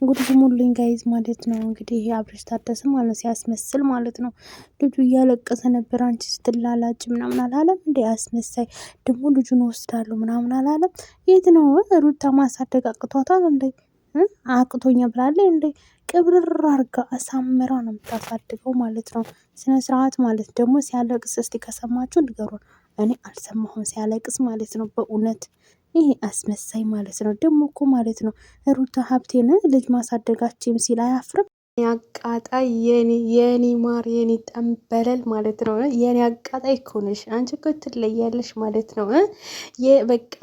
ጉድ ሙሉኝ ጋይዝ ማለት ነው። እንግዲህ ይሄ አብርሽ ታደሰ ማለት ሲያስመስል ማለት ነው። ልጁ እያለቀሰ ነበር። አንቺ ስትላላጭ ምናምን አላለም እንዴ? አስመሳይ ደግሞ ልጁን ወስዳለሁ ምናምን አላለም። የት ነው ሩታ ማሳደግ አቅቷታል እንዴ? አቅቶኛ ብላለች እንዴ? ቅብርር አርጋ አሳምራ ነው የምታሳድገው ማለት ነው። ስነ ስርዓት ማለት ደግሞ ሲያለቅስ እስቲ ከሰማችሁ ንገሩን። እኔ አልሰማሁም ሲያለቅስ ማለት ነው በእውነት ይሄ አስመሳይ ማለት ነው። ደግሞ እኮ ማለት ነው ሩታ ሀብቴን ልጅ ማሳደጋችም ሲል አያፍርም። አቃጣይ የኔ ማር የኔ ጠንበለል ማለት ነው። የኔ አቃጣይ እኮ ነሽ አንቺ እኮ ትለያለሽ ማለት ነው። በቃ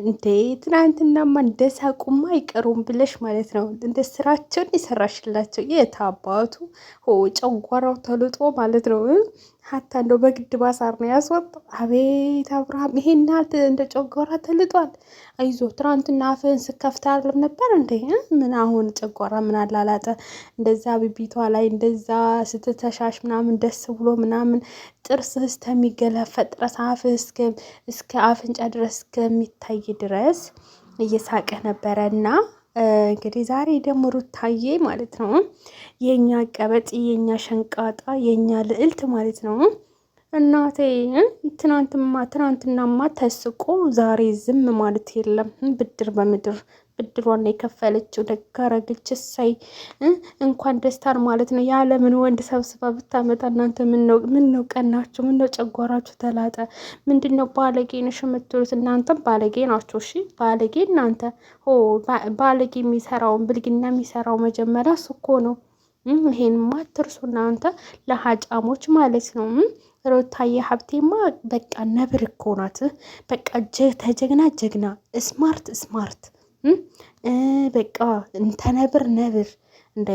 እንዴ ትናንትናማ እንደ ሳቁማ አይቀሩም ብለሽ ማለት ነው። እንደ ስራቸውን የሰራሽላቸው የት አባቱ ጨጓራው ተልጦ ማለት ነው። ሀታ እንደው በግድ ባሳር ነው ያስወጣው። አቤት አብርሃም ይሄን ያህል እንደ ጨጓራ ተልጧል። አይዞ ትናንትና አፍህን ስከፍት አይደለም ነበር እንዴ? ምን አሁን ጨጓራ ምን አላላጠ? እንደዛ ብቢቷ ላይ እንደዛ ስትተሻሽ ምናምን ደስ ብሎ ምናምን ጥርስ እስከሚገለፈጥ ድረስ አፍህ እስከ አፍንጫ ድረስ እስከሚታይ ድረስ እየሳቀ ነበረ እና እንግዲህ ዛሬ ደግሞ ሩታዬ ማለት ነው የኛ ቀበጥ የኛ ሸንቃጣ የኛ ልዕልት ማለት ነው። እናቴ ትናንትናማ ተስቆ ዛሬ ዝም ማለት የለም። ብድር በምድር ብድሯን የከፈለችው ደጋረገች። እሰይ እንኳን ደስታን ማለት ነው የዓለምን ወንድ ሰብስባ ብታመጣ። እናንተ ምን ነው ቀናችሁ? ምን ነው ጨጓራችሁ ተላጠ? ምንድን ነው ባለጌ ነሽ የምትሉት? እናንተም ባለጌ ናቸው። እሺ ባለጌ እናንተ ባለጌ የሚሰራውን ብልግና የሚሰራው መጀመሪያ እሱ እኮ ነው። ይሄንማ አትርሱ እናንተ ለሀጫሞች ማለት ነው። ሩታዬ ሀብቴማ በቃ ነብር እኮ ናት። በቃ ተጀግና ጀግና ስማርት በቃ ተነብር ነብር እንዴ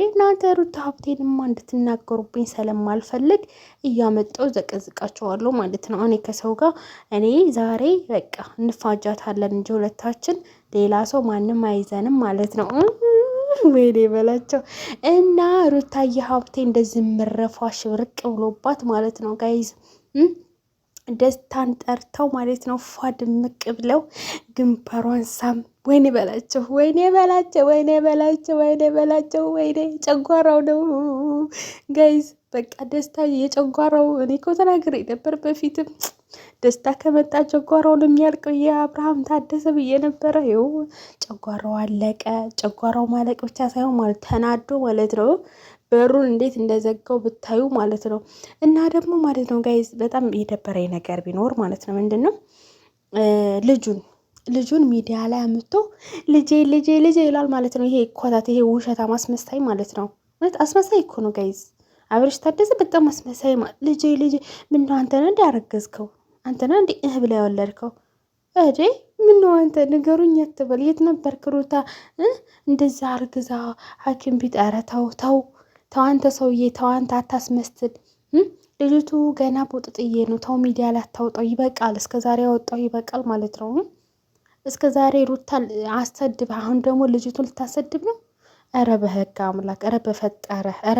እናንተ ሩታ ሀብቴንማ እንድትናገሩብኝ ስለማልፈልግ እያመጣው ዘቀዝቃቸዋለሁ ማለት ነው። እኔ ከሰው ጋር እኔ ዛሬ በቃ እንፋጃታለን እንጂ ሁለታችን ሌላ ሰው ማንም አይዘንም ማለት ነው። ወይኔ በላቸው እና ሩታዬ ሀብቴ እንደዚህ ምረፏ ሽብርቅ ብሎባት ማለት ነው ጋይዝ ደስታን ጠርተው ማለት ነው። ፏ ድምቅ ብለው ግንባሯን ሳም ወይኔ በላቸው ወይኔ በላቸው ወይኔ በላቸው ወይኔ በላቸው ወይኔ ጨጓራው ነው ጋይዝ። በቃ ደስታ የጨጓራው እኔ እኮ ተናግሬ ነበር በፊትም ደስታ ከመጣ ጨጓራው ነው የሚያልቀው። የአብርሃም ታደሰ ብዬ ነበረ። ይኸው ጨጓራው አለቀ። ጨጓራው ማለቅ ብቻ ሳይሆን ማለት ተናዶ ማለት ነው በሩን እንዴት እንደዘጋው ብታዩ ማለት ነው። እና ደግሞ ማለት ነው ጋይዝ በጣም የደበረኝ ነገር ቢኖር ማለት ነው ምንድን ነው ልጁን ሚዲያ ላይ አምጥቶ ልጄ ይላል ማለት ነው። ይሄ ኮታት ይሄ ውሸታ ማስመሳይ ማለት ነው። ማለት አስመሳይ እኮ ነው ጋይዝ። አብርሽ ታደሰ በጣም አስመሳይ ልጄ ምነው አንተና እንዲ ያረገዝከው አንተና እንዲ ብላ የወለድከው እዴ ምነው አንተ ንገሩኝ አትበል። የት ነበርክ ሩታ እንደዛ አርግዛ ሐኪም ቢት ኧረ ተው አንተ ሰውዬ ተው አንተ አታስመስል። ልጅቱ ገና ቦጥጥዬ ነው። ተው ሚዲያ ላይ አታውጣው ይበቃል። እስከዛሬ ያወጣው ይበቃል ማለት ነው። እስከዛሬ ሩታ አሰድብ፣ አሁን ደግሞ ልጅቱ ልታሰድብ ነው። ኧረ በህግ አምላክ፣ ኧረ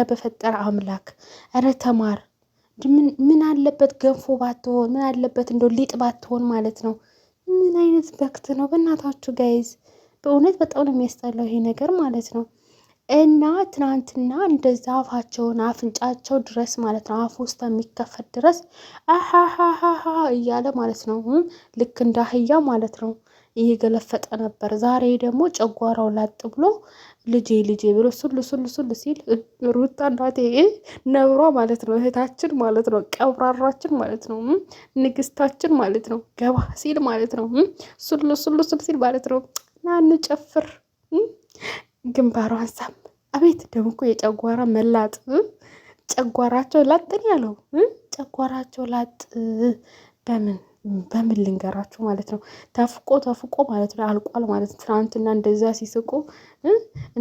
በፈጠረ አምላክ፣ ኧረ ተማር። ምን አለበት ገንፎ ባትሆን፣ ምን አለበት እንደው ሊጥ ባትሆን ማለት ነው። ምን አይነት በክት ነው በእናታችሁ ጋይዝ። በእውነት በጣም ነው የሚያስጠላው ይሄ ነገር ማለት ነው። እና ትናንትና እንደዛ አፋቸውን አፍንጫቸው ድረስ ማለት ነው አፍ ውስጥ የሚከፈት ድረስ አሃሃሃ እያለ ማለት ነው ልክ እንደ አህያ ማለት ነው እየገለፈጠ ነበር። ዛሬ ደግሞ ጨጓራው ላጥ ብሎ ልጄ ብሎ ሱል ሲል ሩታ እናቴ ነብሯ ማለት ነው እህታችን ማለት ነው ቀብራራችን ማለት ነው ንግስታችን ማለት ነው ገባ ሲል ማለት ነው ሱል ሲል ማለት ነው ና እንጨፍር ግንባሯን ሳም። አቤት ደግሞ እኮ የጨጓራ መላጥ ጨጓራቸው ላጥን ያለው ጨጓራቸው ላጥ በምን ልንገራችሁ ማለት ነው። ተፍቆ ማለት ነው አልቋል ማለት ነው። ትናንትና እንደዛ ሲስቁ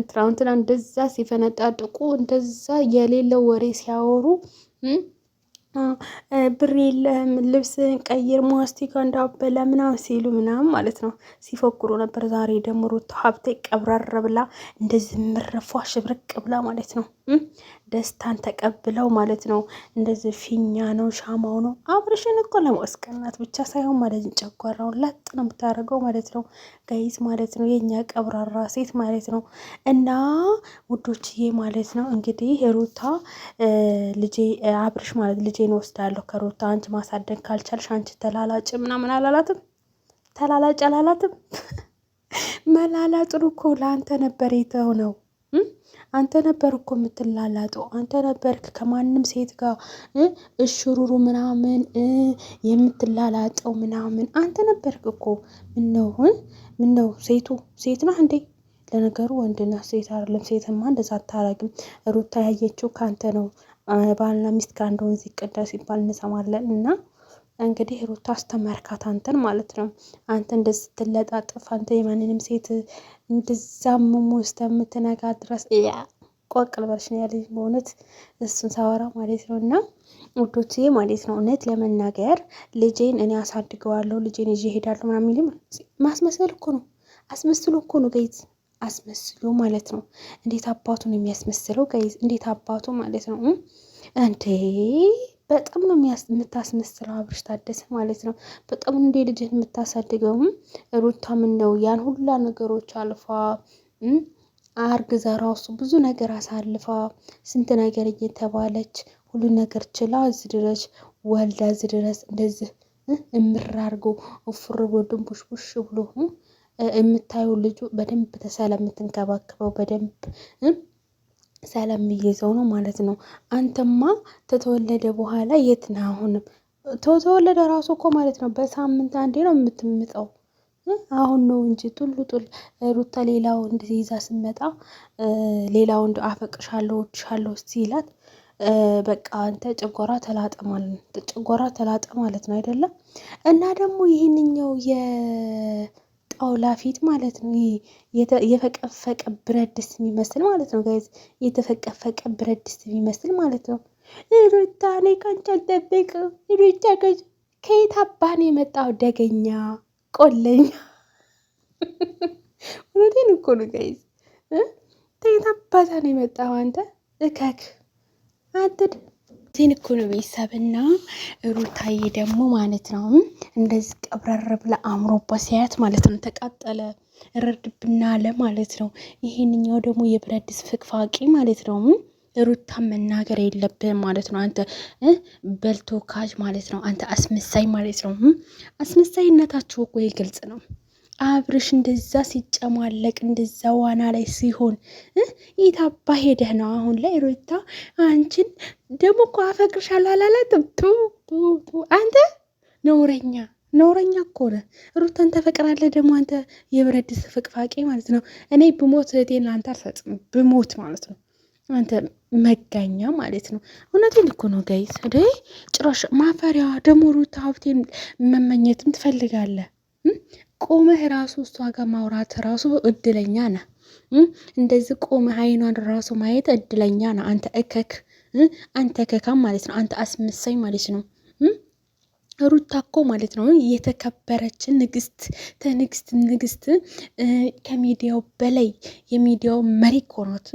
ትናንትና እንደዛ ሲፈነጣጥቁ እንደዛ የሌለው ወሬ ሲያወሩ ብር የለህም ልብስን ቀይር ማስቲካ እንዳበላ ምናምን ሲሉ ምናምን ማለት ነው ሲፎክሩ ነበር። ዛሬ ደግሞ ሩታ ሀብቴ ቀብራር ብላ እንደዚህ ምረፏ ሽብርቅ ብላ ማለት ነው ደስታን ተቀብለው ማለት ነው። እንደዚህ ፊኛ ነው ሻማው ነው አብርሽን እኮ ለማስቀናት ብቻ ሳይሆን ማለት ነው። ጨጓራውን ላጥ ነው የምታደርገው ማለት ነው ጋይዝ ማለት ነው። የኛ ቀብራራ ሴት ማለት ነው። እና ውዶችዬ ማለት ነው እንግዲህ ሩታ ልጄ አብርሽ ማለት ልጄን ወስዳለሁ ከሩታ አንቺ ማሳደግ ካልቻልሽ አንቺ ተላላጭ ምናምን አላላትም። ተላላጭ አላላትም። መላላጡን እኮ ለአንተ ነበር የተሆነው። አንተ ነበር እኮ የምትላላጠው። አንተ ነበርክ ከማንም ሴት ጋር እሽሩሩ ምናምን የምትላላጠው ምናምን አንተ ነበርክ እኮ። ምነው ሴት ነህ እንዴ? ለነገሩ ወንድና ሴት አይደለም። ሴትማ እንደዛ አታረግም። ሩታ ያየችው ከአንተ ነው። ባልና ሚስት ከአንድ ወንዝ ይቀዳል ሲባል እንሰማለን። እና እንግዲህ ሩታ አስተመርካት አንተን ማለት ነው። አንተ እንደዚህ ስትለጣጥፍ አንተ የማንንም ሴት እንድዛምሙ እስከምትነጋ ድረስ ቆቅል በርሽ ነው ያለኝ በእውነት እሱን ሳወራ ማለት ነው። እና ውዶቼ ማለት ነው እውነት ለመናገር ልጄን እኔ አሳድገዋለሁ ልጄን ይዤ እሄዳለሁ ምናምን የሚል ማስመሰል እኮ ነው። አስመስሎ እኮ ነው ጋይዝ፣ አስመስሎ ማለት ነው። እንዴት አባቱ ነው የሚያስመስለው ጋይዝ? እንዴት አባቱ ማለት ነው እንዴ! በጣም ነው የምታስመስለው አብርሽ ታደሰ ማለት ነው። በጣም እንዴ ልጅህን የምታሳድገውም ሩታ ምን ነው ያን ሁላ ነገሮች አልፋ አርግዛ ራሱ ብዙ ነገር አሳልፋ ስንት ነገር እየተባለች ሁሉ ነገር ችላ እዚህ ድረስ ወልዳ እዚህ ድረስ እንደዚህ እምር አርጎ ፍር ብሎ ድንቡሽቡሽ ብሎ የምታየው ልጁ በደንብ ስለምትንከባከበው በደንብ ስለሚይዘው ነው ማለት ነው። አንተማ ተተወለደ በኋላ የት ነህ? አሁንም ተወለደ ራሱ እኮ ማለት ነው በሳምንት አንዴ ነው የምትምጠው። አሁን ነው እንጂ ጡል ሩታ ሌላ ወንድ ይዛ ስመጣ ሌላ ወንድ አፈቅሻለሁ እወድሻለሁ ሲላት በቃ አንተ ጨጓራ ተላጠ ማለት ነው አይደለም። እና ደግሞ ይህንኛው የጣውላ ፊት ማለት ነው የፈቀፈቀ ብረት ድስት የሚመስል ማለት ነው ጋይዝ፣ የተፈቀፈቀ ብረት ድስት የሚመስል ማለት ነው። ሩታ እኔ ካንቺ አልጠብቅም። ሩታ ከየት አባህ ነው የመጣው? ደገኛ ቆለኛ። እውነቴን እኮ ነው ጋይዝ። ከየት አባታ ነው የመጣው አንተ እከክ አትድ ዜን እኮ ነው ቤተሰብና ሩታዬ ደግሞ ማለት ነው እንደዚህ ቀብረር ብላ አምሮባት ሲያያት ማለት ነው ተቃጠለ ረርድብና አለ ማለት ነው። ይሄንኛው ደግሞ የብረት ድስት ፍቅፋቂ ማለት ነው። ሩታ መናገር የለብህም ማለት ነው። አንተ በልቶ ካጅ ማለት ነው። አንተ አስመሳይ ማለት ነው። አስመሳይነታችሁ እኮ ግልጽ ነው። አብርሽ እንደዛ ሲጨማለቅ እንደዛ ዋና ላይ ሲሆን ይታባ ሄደህ ነው አሁን ላይ ሩታ አንቺን ደግሞ እኮ አፈቅርሻለሁ አላላትም። አንተ ነውረኛ እኮ ነህ። ሩታን ተፈቅራለህ ደግሞ አንተ የብረት ድስት ፍቅፋቂ ማለት ነው። እኔ ብሞት እህቴን ለአንተ አልሰጥም ብሞት ማለት ነው። አንተ መጋኛ ማለት ነው። እውነቴን እኮ ነው ጋይስ። ጭራሽ ማፈሪያ ደግሞ ሩታ ሀብቴን መመኘትም ትፈልጋለህ። ቆመህ ራሱ እሷ ጋር ማውራት ራሱ እድለኛ ነህ። እንደዚህ ቆመህ አይኗን ራሱ ማየት እድለኛ ነህ። አንተ እከክ አንተ ከካም ማለት ነው። አንተ አስመሳይ ማለት ነው። ሩታ እኮ ማለት ነው የተከበረችን ንግስት ከሚዲያው በላይ የሚዲያው መሪ እኮ ናት።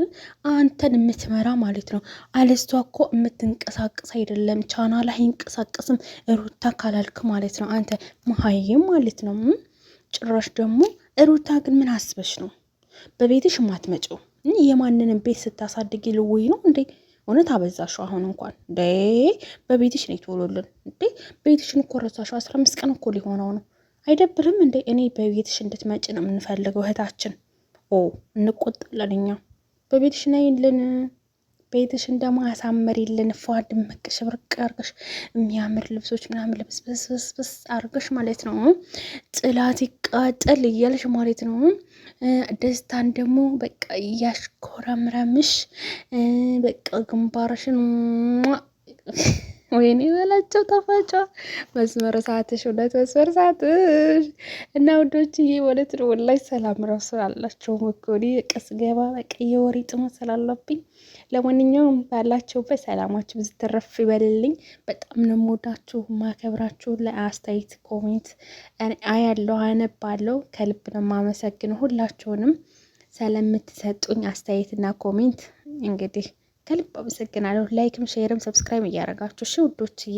አንተን የምትመራ ማለት ነው። አለስቷ እኮ የምትንቀሳቀስ አይደለም። ቻናል አይንቀሳቀስም ሩታ ካላልክ ማለት ነው። አንተ መሀይም ማለት ነው። ጭራሽ ደግሞ ሩታ ግን ምን አስበሽ ነው በቤትሽ ማትመጪው? የማንንም ቤት ስታሳድግ ልውይ ነው እንዴ? እውነት አበዛሽው። አሁን እንኳን እንዴ በቤትሽ ነው የተወሎልን እንዴ? ቤትሽን እኮ ረሳሽው። 15 ቀን እኮ ሊሆነው ነው። አይደብርም እንዴ? እኔ በቤትሽ እንድትመጪ ነው የምንፈልገው እህታችን። እንቆጣለን እኛ። በቤትሽ ነይልን። ቤትሽን ደግሞ አሳመሪልን። ፏ ድምቅ ሽብርቅ አርገሽ የሚያምር ልብሶች ምናምን ልብስብስብስ አርገሽ ማለት ነው። ጥላት ይቃጠል እያልሽ ማለት ነው። ደስታን ደግሞ በቃ እያሽኮረምረምሽ በቃ ግንባርሽን ወይኔ በላቸው ተፋጫ መስመር ሰዓትሽ እውነት መስመር ሰዓትሽ እና ውዶችዬ ማለት ነው። ወላሂ ሰላም ራሱ አላቸው መኮኒ ቀስ ገባ በቃ የወሬ ጥማት ስላለብኝ ለማንኛውም ባላችሁበት ሰላማችሁ ብዙ ተረፍ ይበልልኝ። በጣም ነው የምወዳችሁ ማከብራችሁ። ለአስተያየት ኮሜንት አያለሁ አነባለሁ። ከልብ ነው የማመሰግነው ሁላችሁንም ስለምትሰጡኝ አስተያየትና ኮሜንት። እንግዲህ ከልብ አመሰግናለሁ። ላይክም ሼርም ሰብስክራይብ እያደረጋችሁ እሺ ውዶችዬ።